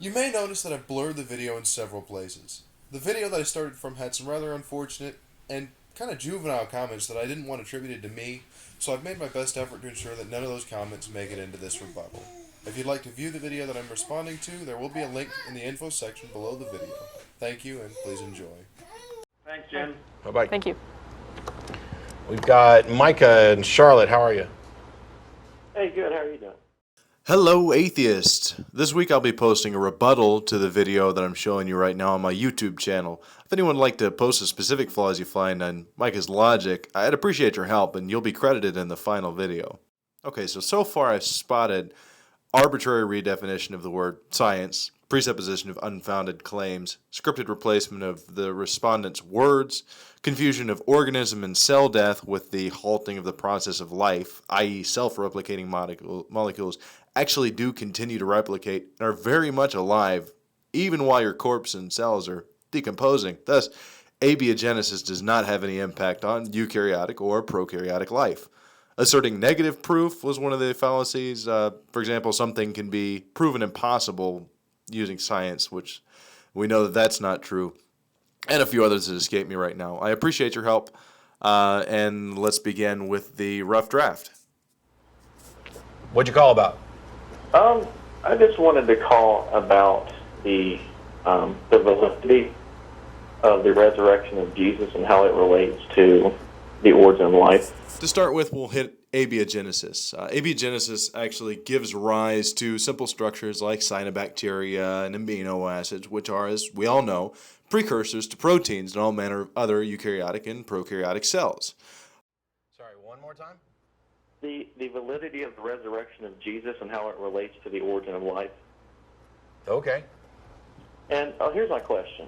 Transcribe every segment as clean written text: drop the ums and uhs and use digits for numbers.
You may notice that I've blurred the video in several places. The video that I started from had some rather unfortunate and kind of juvenile comments that I didn't want attributed to me, so I've made my best effort to ensure that none of those comments make it into this rebuttal. If you'd like to view the video that I'm responding to, there will be a link in the info section below the video. Thank you, and please enjoy. Thanks, Jen. Bye-bye. Thank you. We've got Micah and Charlotte. How are you? Hey, good. How are you doing? Hello, atheists. This week I'll be posting a rebuttal to the video that I'm showing you right now on my YouTube channel. If anyone would like to post the specific flaws you find on Micah's logic, I'd appreciate your help, and you'll be credited in the final video. Okay, so far I've spotted arbitrary redefinition of the word science, presupposition of unfounded claims, scripted replacement of the respondent's words, confusion of organism and cell death with the halting of the process of life, i.e. self-replicating molecules actually do continue to replicate and are very much alive even while your corpse and cells are decomposing. Thus, abiogenesis does not have any impact on eukaryotic or prokaryotic life. Asserting negative proof was one of the fallacies. For example, something can be proven impossible using science, which we know that that's not true, and a few others that escape me right now. I appreciate your help, and let's begin with the rough draft. What'd you call about? I just wanted to call about the validity of the resurrection of Jesus and how it relates to the origin of life. To start with, we'll hit abiogenesis. Abiogenesis actually gives rise to simple structures like cyanobacteria and amino acids, which are, as we all know, precursors to proteins and all manner of other eukaryotic and prokaryotic cells. Sorry, one more time? The validity of the resurrection of Jesus and how it relates to the origin of life. Okay. And here's my question.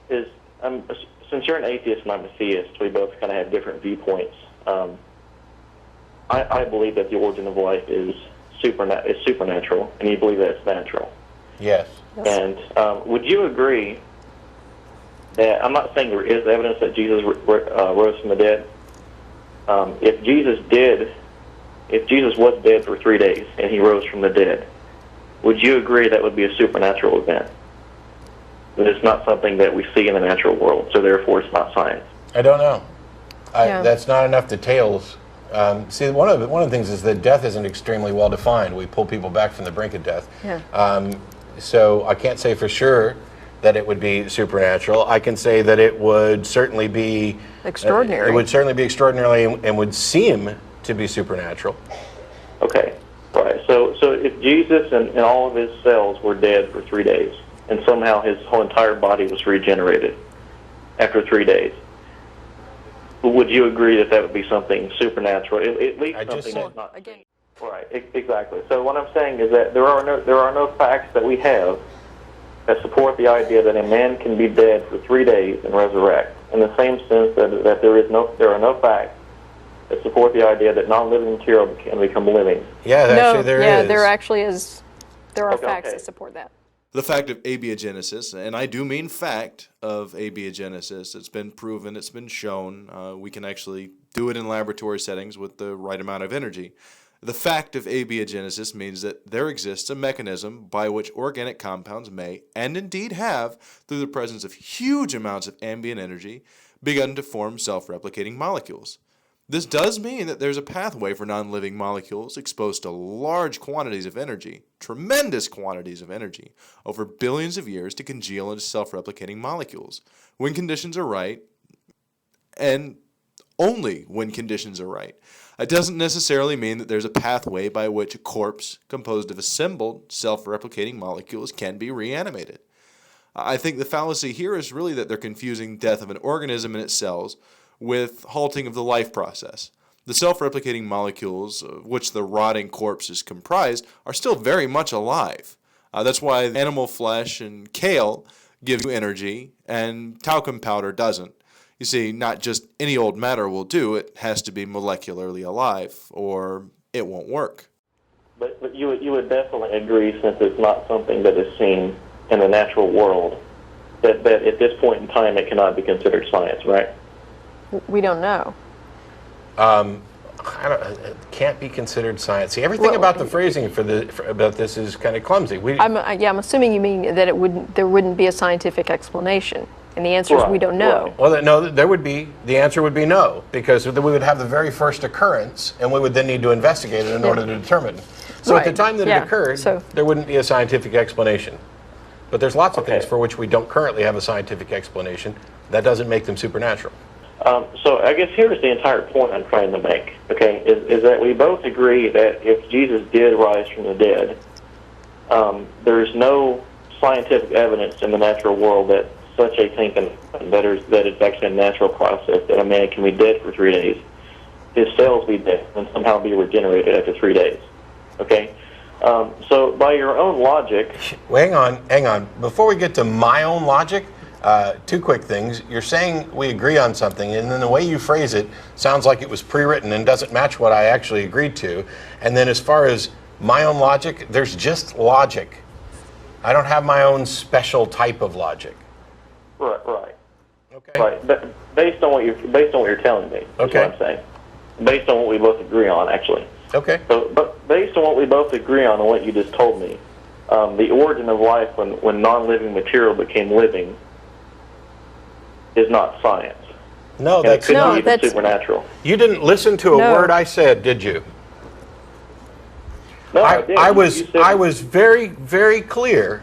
Since you're an atheist and I'm a theist, we both kind of have different viewpoints. I believe that the origin of life is supernatural, and you believe that it's natural. Yes. And would you agree that, I'm not saying there is evidence that Jesus rose from the dead. If Jesus was dead for 3 days and he rose from the dead, would you agree that would be a supernatural event? That it's not something that we see in the natural world, so therefore it's not science. I don't know. Yeah. That's not enough details. See, one of the things is that death isn't extremely well defined. We pull people back from the brink of death. Yeah. So I can't say for sure that it would be supernatural. I can say that it would certainly be Extraordinary. It would certainly be extraordinary and would seem to be supernatural. Okay, right. So if Jesus and all of his cells were dead for 3 days, and somehow his whole entire body was regenerated after 3 days, would you agree that that would be something supernatural? At least something that's not again. right. Exactly. So what I'm saying is that there are no facts that we have that support the idea that a man can be dead for 3 days and resurrect. In the same sense that there are no facts that support the idea that non-living material can become living. Yeah, actually there is. There actually is. There are facts okay. that support that. The fact of abiogenesis, and I do mean fact of abiogenesis, it's been proven, it's been shown, we can actually do it in laboratory settings with the right amount of energy. The fact of abiogenesis means that there exists a mechanism by which organic compounds may, and indeed have, through the presence of huge amounts of ambient energy, begun to form self-replicating molecules. This does mean that there's a pathway for non-living molecules exposed to large quantities of energy, tremendous quantities of energy, over billions of years to congeal into self-replicating molecules, when conditions are right, and only when conditions are right. It doesn't necessarily mean that there's a pathway by which a corpse composed of assembled self-replicating molecules can be reanimated. I think the fallacy here is really that they're confusing death of an organism in its cells with halting of the life process. The self-replicating molecules, of which the rotting corpse is comprised, are still very much alive. That's why animal flesh and kale give you energy, and talcum powder doesn't. You see, not just any old matter will do, it has to be molecularly alive, or it won't work. But you would definitely agree, since it's not something that is seen in the natural world, that at this point in time it cannot be considered science, right? We don't know. I it can't be considered science. See, everything about the phrasing about this is kind of clumsy. I'm assuming you mean that there wouldn't be a scientific explanation, and the answer is we don't know. Right. Well, no, there would be. The answer would be no, because we would have the very first occurrence, and we would then need to investigate it in order to determine. So at the time that it occurred, there wouldn't be a scientific explanation. But there's lots of things for which we don't currently have a scientific explanation. That doesn't make them supernatural. So I guess here's the entire point I'm trying to make, okay, is that we both agree that if Jesus did rise from the dead, there's no scientific evidence in the natural world that such a thing can happen, that it's actually a natural process, that a man can be dead for 3 days, his cells be dead, and somehow be regenerated after 3 days, okay? So by your own logic... Well, hang on. Before we get to my own logic, two quick things. You're saying we agree on something, and then the way you phrase it sounds like it was pre-written and doesn't match what I actually agreed to. And then as far as my own logic, there's just logic. I don't have my own special type of logic. Right. Okay. Right. But based on what you're telling me, is what I'm saying. Based on what we both agree on, actually. Okay. So, but based on what we both agree on and what you just told me, the origin of life when non-living material became living is not science. No, and that's not even supernatural. You didn't listen to a word I said, did you? No, I did. I was very, very clear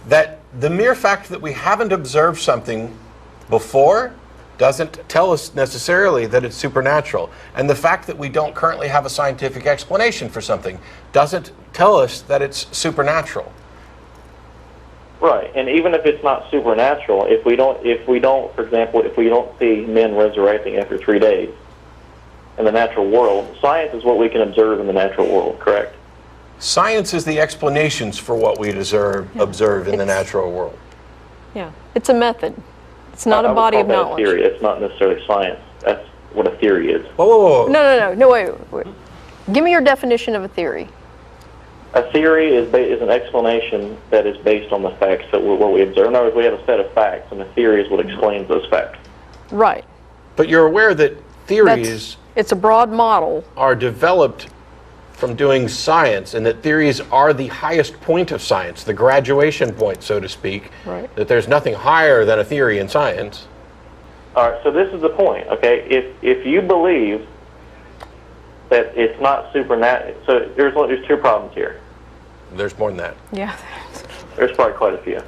that the mere fact that we haven't observed something before doesn't tell us necessarily that it's supernatural. And the fact that we don't currently have a scientific explanation for something doesn't tell us that it's supernatural. Right, and even if it's not supernatural, if we don't, for example, if we don't see men resurrecting after 3 days in the natural world, science is what we can observe in the natural world, correct? Science is the explanations for what we observe in the natural world. Yeah, it's a method. It's not a body of knowledge. Theory. It's not necessarily science. That's what a theory is. Whoa. No, wait. Give me your definition of a theory. A theory is an explanation that is based on the facts that what we observe. In other words, we have a set of facts, and a theory is what explains those facts. Right. But you're aware that theories it's a broad model. Are developed from doing science, and that theories are the highest point of science, the graduation point, so to speak. Right. That there's nothing higher than a theory in science. All right, so this is the point, okay? If you believe that it's not supernatural, so there's two problems here. There's more than that. Yeah. There's probably quite a few.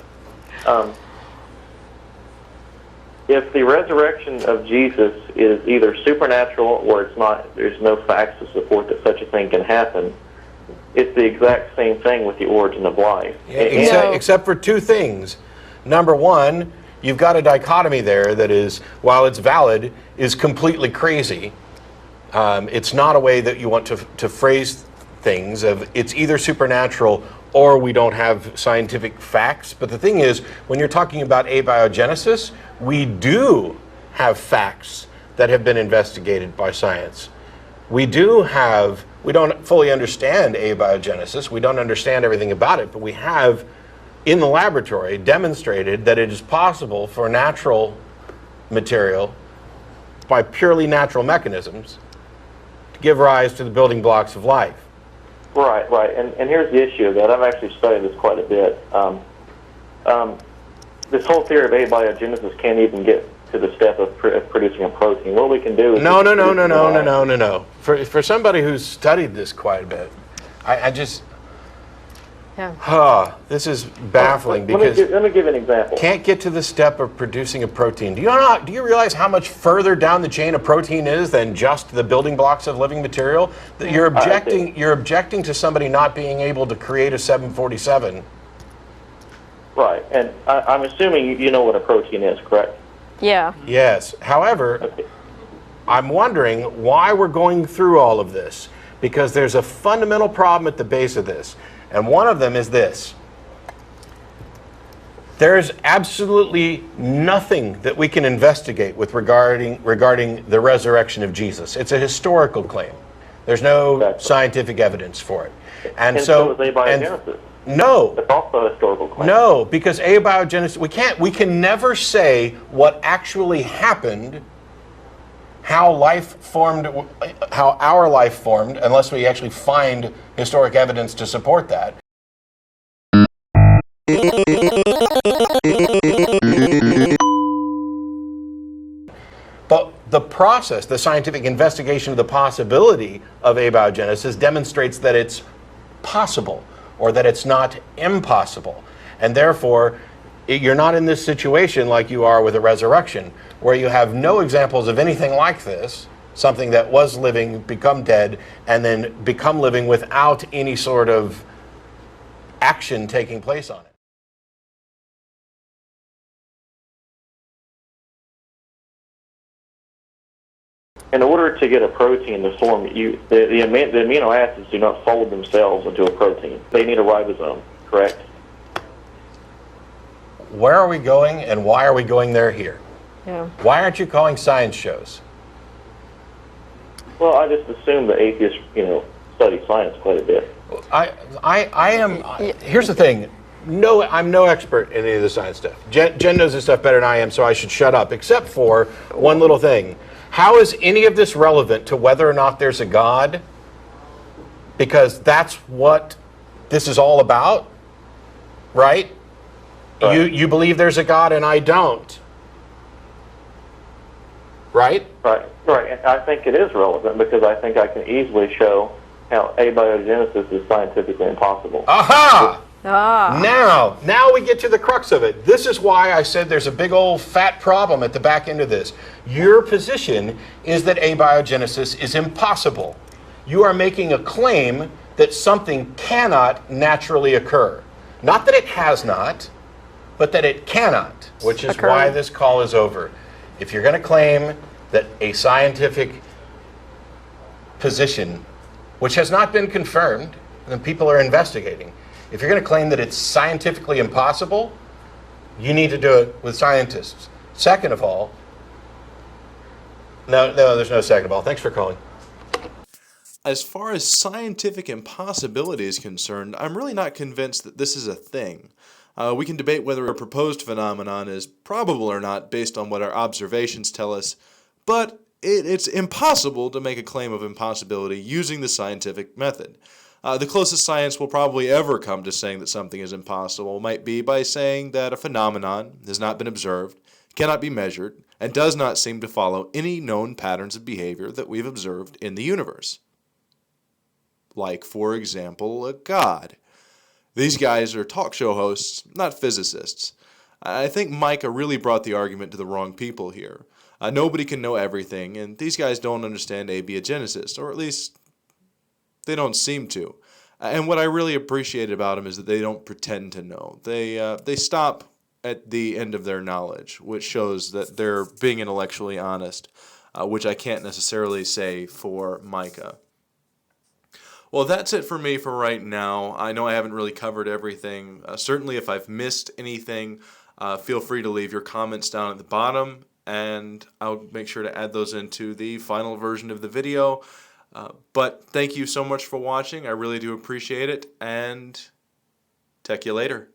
If the resurrection of Jesus is either supernatural or it's not, there's no facts to support that such a thing can happen, it's the exact same thing with the origin of life. Yeah, except for two things. Number one, you've got a dichotomy there that is, while it's valid, is completely crazy. It's not a way that you want to phrase things of it's either supernatural or we don't have scientific facts. But the thing is, when you're talking about abiogenesis, we do have facts that have been investigated by science. We don't fully understand abiogenesis. We don't understand everything about it, but we have, in the laboratory, demonstrated that it is possible for natural material, by purely natural mechanisms, to give rise to the building blocks of life. Right. And here's the issue of that. I've actually studied this quite a bit. This whole theory of abiogenesis can't even get to the step of producing a protein. What we can do is... No. For somebody who's studied this quite a bit, I just... Yeah. This is baffling because let me give an example. Can't get to the step of producing a protein. Do you realize how much further down the chain a protein is than just the building blocks of living material? That you're objecting to somebody not being able to create a 747. Right, and I'm assuming you know what a protein is, correct? Yeah. Yes. However, I'm wondering why we're going through all of this, because there's a fundamental problem at the base of this. And one of them is this. There's absolutely nothing that we can investigate with regarding the resurrection of Jesus. It's a historical claim. There's no scientific evidence for it. And so is abiogenesis. No. It's also a historical claim. No, because abiogenesis, we can never say what actually happened how life formed, how our life formed, unless we actually find historic evidence to support that. But the process, the scientific investigation of the possibility of abiogenesis demonstrates that it's possible, or that it's not impossible. And therefore, you're not in this situation like you are with a resurrection, where you have no examples of anything like this, something that was living, become dead, and then become living without any sort of action taking place on it. In order to get a protein to form, the amino acids do not fold themselves into a protein. They need a ribosome, correct? Where are we going, and why are we going there here? Yeah. Why aren't you calling science shows? Well, I just assume the atheists, study science quite a bit. I am. Here's the thing. No, I'm no expert in any of the science stuff. Jen knows this stuff better than I am, so I should shut up. Except for one little thing. How is any of this relevant to whether or not there's a God? Because that's what this is all about, right? Right. You believe there's a God and I don't, right? Right. And I think it is relevant because I think I can easily show how abiogenesis is scientifically impossible. Aha! Ah. Now we get to the crux of it. This is why I said there's a big old fat problem at the back end of this. Your position is that abiogenesis is impossible. You are making a claim that something cannot naturally occur. Not that it has not, but that it cannot, which is Occur. why this call is over. If you're going to claim that a scientific position, which has not been confirmed, and people are investigating, if you're going to claim that it's scientifically impossible, you need to do it with scientists. Second of all, no, there's no second of all. Thanks for calling. As far as scientific impossibility is concerned, I'm really not convinced that this is a thing. We can debate whether a proposed phenomenon is probable or not based on what our observations tell us, but it's impossible to make a claim of impossibility using the scientific method. The closest science will probably ever come to saying that something is impossible might be by saying that a phenomenon has not been observed, cannot be measured, and does not seem to follow any known patterns of behavior that we've observed in the universe. Like, for example, a God. These guys are talk show hosts, not physicists. I think Micah really brought the argument to the wrong people here. Nobody can know everything, and these guys don't understand abiogenesis, or at least they don't seem to. And what I really appreciate about them is that they don't pretend to know. They stop at the end of their knowledge, which shows that they're being intellectually honest, which I can't necessarily say for Micah. Well, that's it for me for right now. I know I haven't really covered everything. Certainly, if I've missed anything, feel free to leave your comments down at the bottom, and I'll make sure to add those into the final version of the video. But thank you so much for watching. I really do appreciate it, and tech you later.